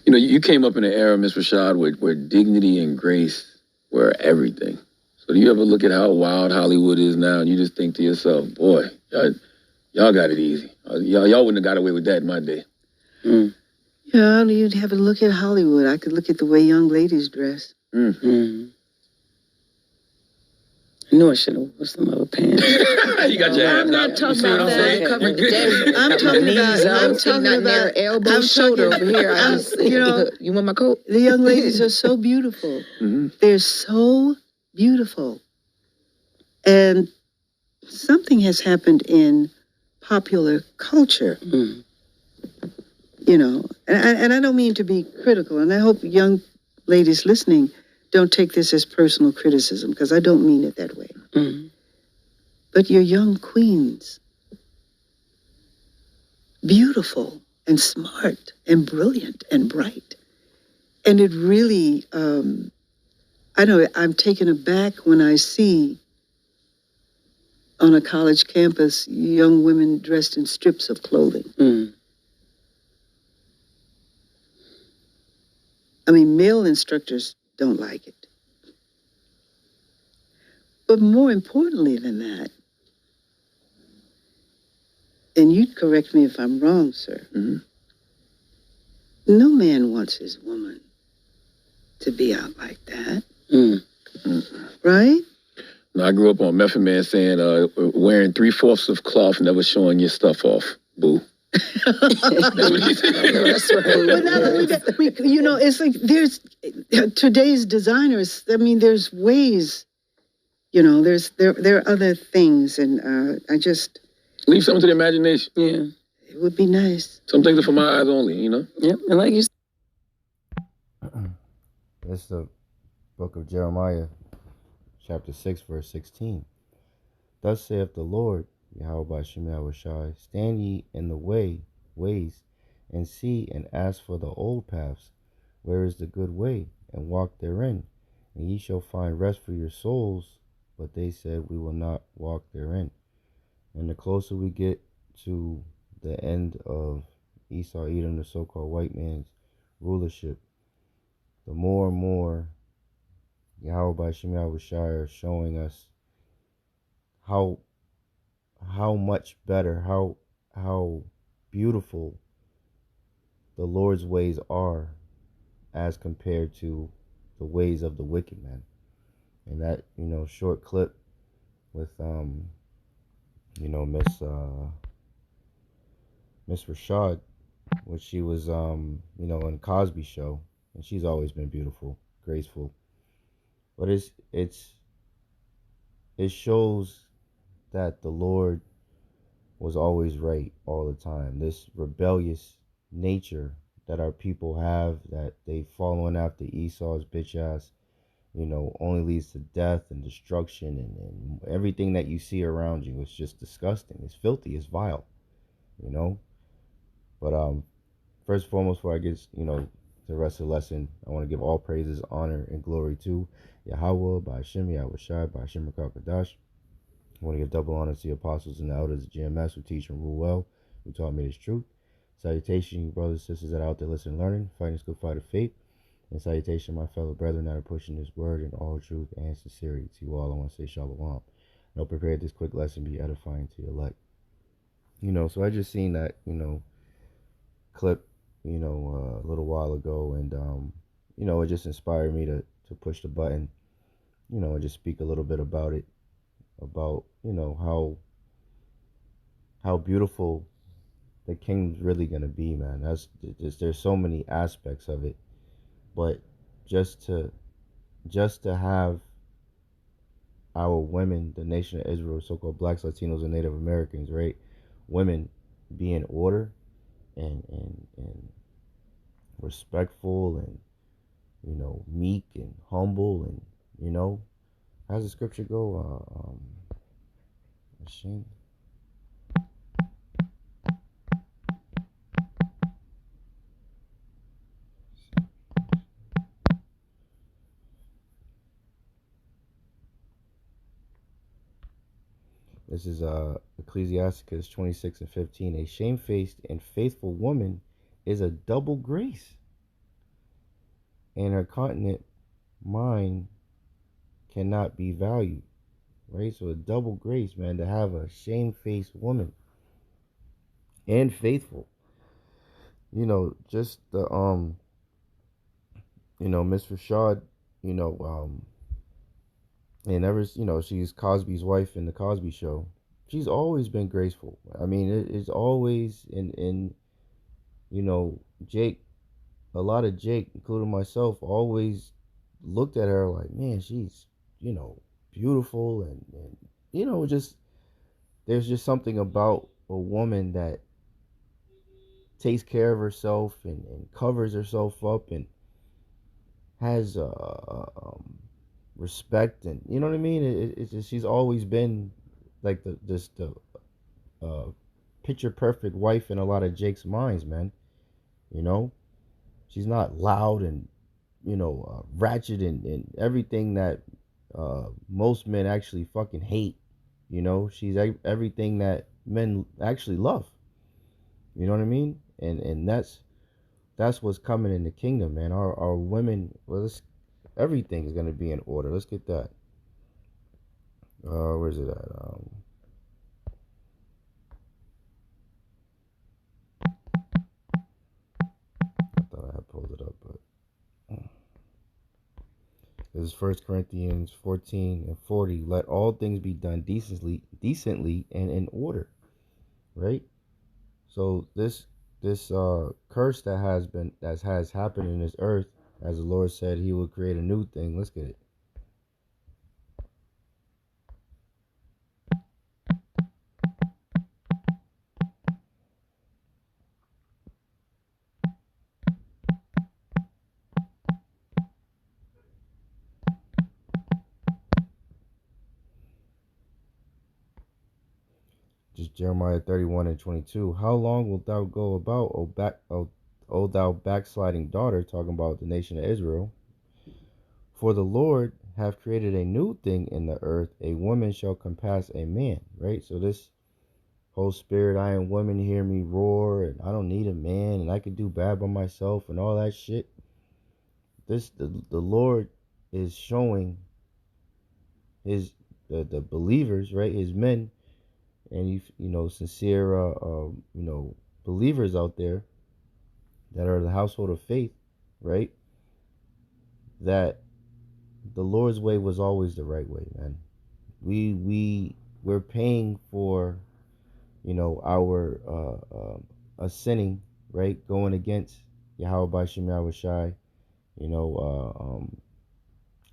You know, you came up in an era, Miss Rashad, where dignity and grace were everything. So do you ever look at how wild Hollywood is now and you just think to yourself, boy, y'all got it easy. Y'all wouldn't have got away with that in my day. Mm. Yeah, you'd have to look at Hollywood. I could look at the way young ladies dress. Mm-hmm. I knew I should have worn some other pants. You got your ass I'm not talking about that. I'm talking about elbow, shoulder over here. You know, you want my coat? The young ladies are so beautiful. Mm-hmm. They're so beautiful. And something has happened in popular culture. Mm. You know, and I don't mean to be critical, and I hope young ladies listening don't take this as personal criticism, because I don't mean it that way. Mm. But you're young queens, beautiful and smart and brilliant and bright. And it really, I know I'm taken aback when I see on a college campus young women dressed in strips of clothing. Mm. I mean, male instructors don't like it. But more importantly than that, and you'd correct me if I'm wrong, sir, no man wants his woman to be out like that. Mm. Right? No, I grew up on Method Man saying, wearing 3/4 of cloth, never showing your stuff off, boo. That's what he said. That's right. But not only that, you know, it's like there's today's designers. I mean, there's ways. You know, there are other things, and I just leave something to the imagination. Yeah, it would be nice. Some things are for my eyes only. You know. Yep, and like you said, that's the book of Jeremiah, chapter 6, verse 16. Thus saith the Lord, Bahasham, Yahawashi, stand ye in the ways, and see and ask for the old paths, where is the good way, and walk therein, and ye shall find rest for your souls. But they said, we will not walk therein. And the closer we get to the end of Esau, Edom, the so-called white man's rulership, the more and more Yahawah Yahawashi are showing us how much better, how beautiful the Lord's ways are as compared to the ways of the wicked man. And that, you know, short clip with you know, Miss Rashad, which she was you know, in Cosby Show, and she's always been beautiful, graceful. But it shows that the Lord was always right all the time. This rebellious nature that our people have, that they following after Esau's bitch ass, you know, only leads to death and destruction, and everything that you see around you is just disgusting. It's filthy. It's vile, you know. But first and foremost, before I get, you know, to the rest of the lesson, I want to give all praises, honor, and glory to Yahawah, Bahasham, Yahawashi, Bahasham Kadash. I want to give double honor to the apostles and the elders of GMS who teach and rule well, who taught me this truth. Salutation, you brothers and sisters that are out there listening and learning, fighting this good fight of faith. And salutation, my fellow brethren that are pushing this word in all truth and sincerity. To you all, I want to say shalom. And I'll prepare this quick lesson be edifying to your elect. You know, so I just seen that, you know, clip, you know, a little while ago, and you know, it just inspired me to push the button, you know, and just speak a little bit about it, about, you know, how beautiful the kingdom's really gonna be, man. There's so many aspects of it. But just to have our women, the nation of Israel, so-called blacks, Latinos, and Native Americans, right? Women be in order and respectful and, you know, meek and humble, and, you know, how's the scripture go? Machine. This is Ecclesiasticus 26 and 15. A shamefaced and faithful woman is a double grace, and her continent mind cannot be valued, right? So a double grace, man, to have a shamefaced woman and faithful. Just the Miss Rashad, you know, and ever, she's Cosby's wife in the Cosby Show. She's always been graceful. I mean, it's always in Jake, a lot of Jake, including myself, always looked at her like, man, she's, beautiful and just there's just something about a woman that takes care of herself and covers herself up and has respect, and you know what I mean. It's just she's always been like the uh, picture perfect wife in a lot of Jake's minds, man. You know, she's not loud and ratchet and everything that most men actually fucking hate. She's everything that men actually love. You know what I mean? And that's what's coming in the kingdom, man. Our women, well, everything is gonna be in order. Let's get that. Where's it at? I thought I had pulled it up, but this is 1 Corinthians 14:40. Let all things be done decently, and in order. Right. So this curse that has happened in this earth, as the Lord said, He will create a new thing. Let's get it. Just Jeremiah 31:22. How long wilt thou go about, O thou backsliding daughter? Talking about the nation of Israel. For the Lord hath created a new thing in the earth. A woman shall compass a man. Right. So this whole spirit, I am woman, hear me roar, and I don't need a man, and I can do bad by myself, and all that shit. The Lord is showing the believers, right, His men, and sincere believers out there that are the household of faith, right, that the Lord's way was always the right way, man. We're paying for our sinning, right, going against Yahawah Yahawashi,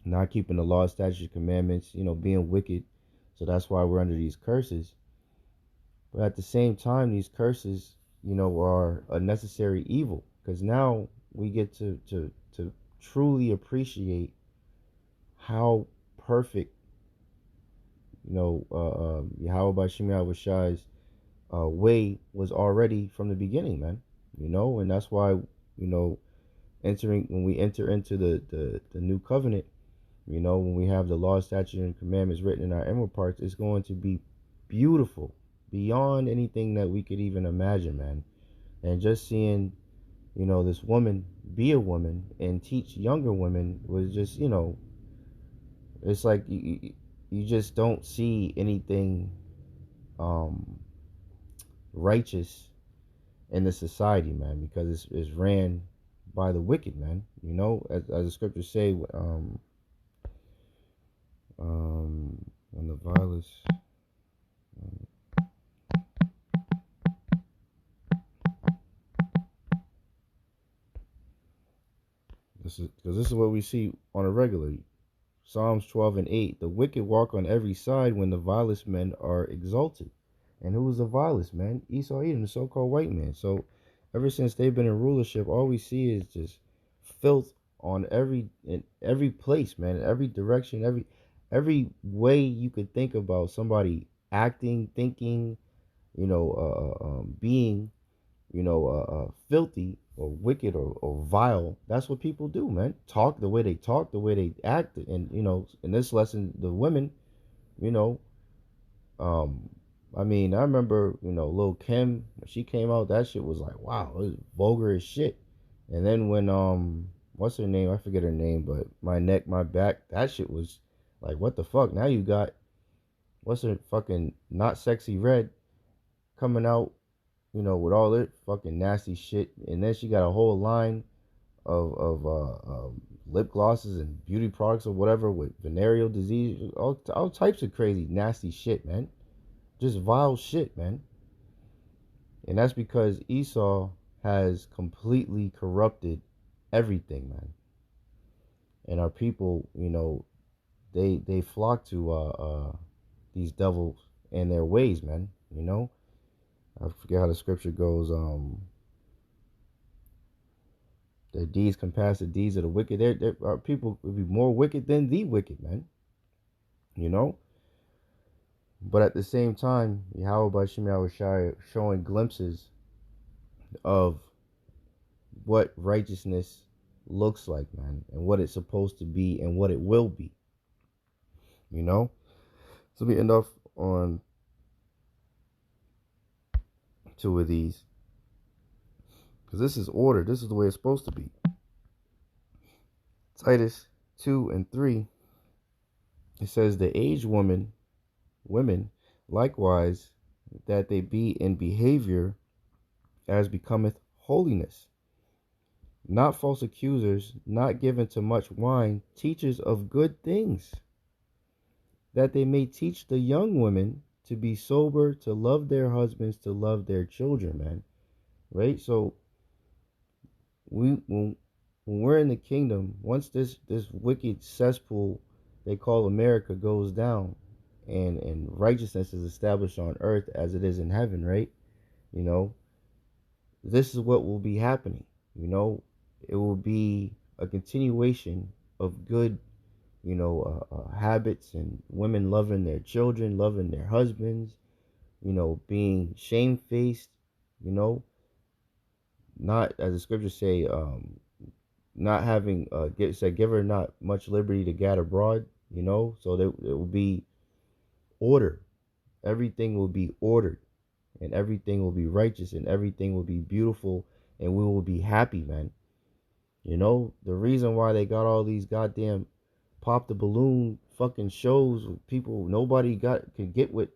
not keeping the law, statutes, commandments, being wicked. So that's why we're under these curses. But at the same time, these curses, are a necessary evil, because now we get to truly appreciate how perfect, Yahawah Yahawashi way was already from the beginning, man. And that's why, when we enter into the new covenant, when we have the law, statutes, and commandments written in our inward parts, it's going to be beautiful beyond anything that we could even imagine, man. And just seeing, this woman be a woman and teach younger women was just, it's like you just don't see anything righteous in the society, man, because it's ran by the wicked, man. As the scriptures say, when the vilest, this is what we see on a regular. Psalms 12:8. The wicked walk on every side when the vilest men are exalted. And who was the vilest, man? Esau, Edom, the so-called white man. So ever since they've been in rulership, all we see is just filth in every place, man, in every direction, every way you could think about somebody acting, thinking, being, filthy or wicked or vile. That's what people do, man. Talk, the way they act. And in this lesson, the women, I mean, I remember, Lil Kim, when she came out, that shit was like, wow, it was vulgar as shit. And then when what's her name? I forget her name, but my neck, my back, that shit was like, what the fuck? Now you got, what's her fucking not sexy red coming out, with all that fucking nasty shit. And then she got a whole line of lip glosses and beauty products or whatever with venereal disease, all types of crazy, nasty shit, man. Just vile shit, man. And that's because Esau has completely corrupted everything, man. And our people, they flock to these devils and their ways, man. I forget how the scripture goes. Their deeds compass the deeds of the wicked. Our people would be more wicked than the wicked, man. But at the same time, Yahawah Yahawashi showing glimpses of what righteousness looks like, man, and what it's supposed to be and what it will be. So we end off on two of these. Because this is order. This is the way it's supposed to be. Titus 2 and 3. It says, the aged women, likewise, that they be in behavior as becometh holiness, not false accusers, not given to much wine, teachers of good things, that they may teach the young women to be sober, to love their husbands, to love their children, man. Right? So when we're in the kingdom, once this wicked cesspool they call America goes down, and righteousness is established on earth as it is in heaven, right? This is what will be happening. It will be a continuation of good, habits, and women loving their children, loving their husbands, being shamefaced, not, as the scriptures say, not having, give her not much liberty to gad abroad, so that it will be order. Everything will be ordered, and everything will be righteous, and everything will be beautiful, and we will be happy, man. The reason why they got all these goddamn pop the balloon fucking shows with people nobody could get with,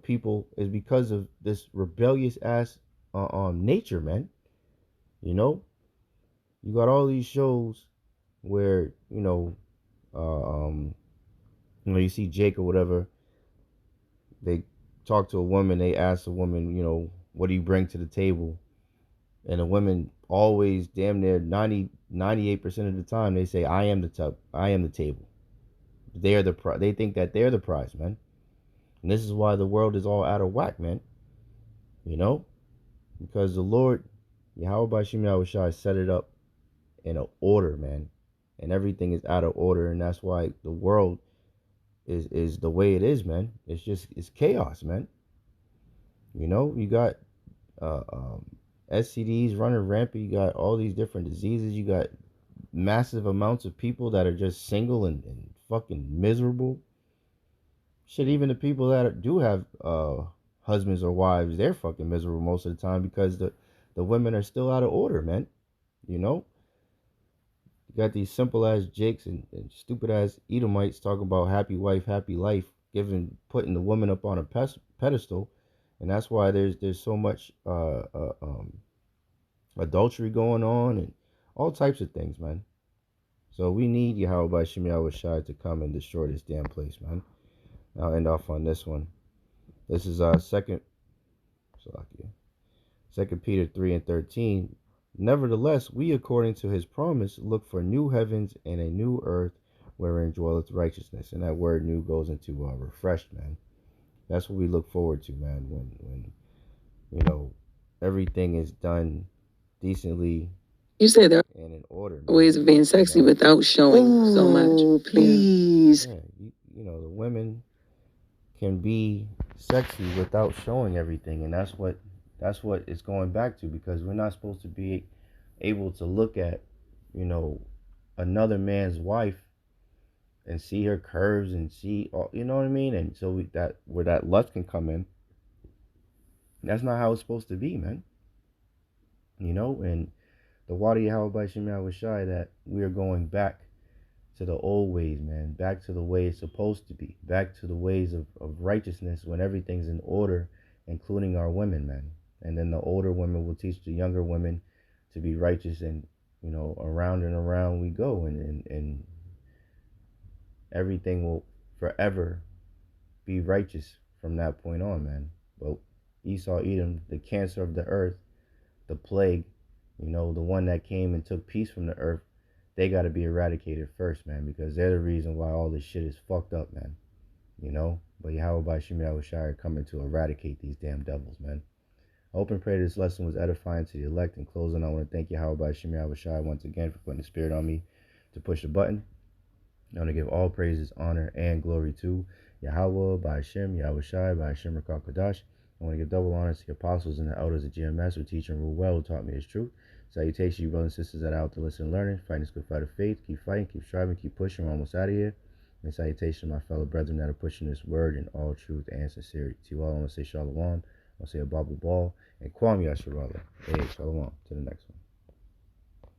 people, is because of this rebellious ass nature, man. You got all these shows where you see Jake or whatever, they talk to a woman, they ask a woman, what do you bring to the table? And the women always, damn near 98% of the time, they say, I am the table. They're they think that they're the prize, man. And this is why the world is all out of whack, man. Because the Lord, Yahawah Yahawashi, set it up in an order, man. And everything is out of order, and that's why the world is the way it is, man. It's chaos, man. You got STDs running rampant. You got all these different diseases. You got massive amounts of people that are just single and fucking miserable. Shit, even the people that do have husbands or wives, they're fucking miserable most of the time because the women are still out of order, man. You got these simple ass Jakes and stupid ass Edomites talking about happy wife, happy life, putting the woman up on a pedestal, and that's why there's so much adultery going on and all types of things, man. So we need Yahawah Yahawashi to come and destroy this damn place, man. I'll end off on this one. This is second Peter 3 and 13. Nevertheless, we, according to his promise, look for new heavens and a new earth wherein dwelleth righteousness. And that word new goes into refreshed, man. That's what we look forward to, man, when everything is done decently. You say there and in order, man. are ways of being sexy without showing so much. Oh, please. Yeah, the women can be sexy without showing everything, and that's what it's going back to, because we're not supposed to be able to look at another man's wife and see her curves and see all, you know what I mean, and so where that lust can come in. That's not how it's supposed to be, man. And the water Yahawah Yahawashi, that we are going back to the old ways, man, back to the way it's supposed to be, back to the ways of righteousness when everything's in order, including our women, man. And then the older women will teach the younger women to be righteous, and around and around we go, and everything will forever be righteous from that point on, man. But Esau, Edom, the cancer of the earth, the plague, the one that came and took peace from the earth, they got to be eradicated first, man, because they're the reason why all this shit is fucked up, man. But Yahawah Bahasham Yahawashi coming to eradicate these damn devils, man. I hope and pray this lesson was edifying to the elect. In closing, I want to thank Yahawah Bahasham Yahawashi once again for putting the spirit on me to push the button. I want to give all praises, honor, and glory to Yahawah Bahasham Yahawashi Bahasham Rakakadash. I want to give double honors to the apostles and the elders of GMS who teach and rule well, who taught me his truth. Salutations, you brothers and sisters that are out to listen and learning. Fighting this good fight of faith. Keep fighting, keep striving, keep pushing. We're almost out of here. And salutations to my fellow brethren that are pushing this word in all truth and sincerity. To you all, I want to say shalom. I want to say a Bible ball. And Kwam Yasharala. Hey, shalom. To the next one.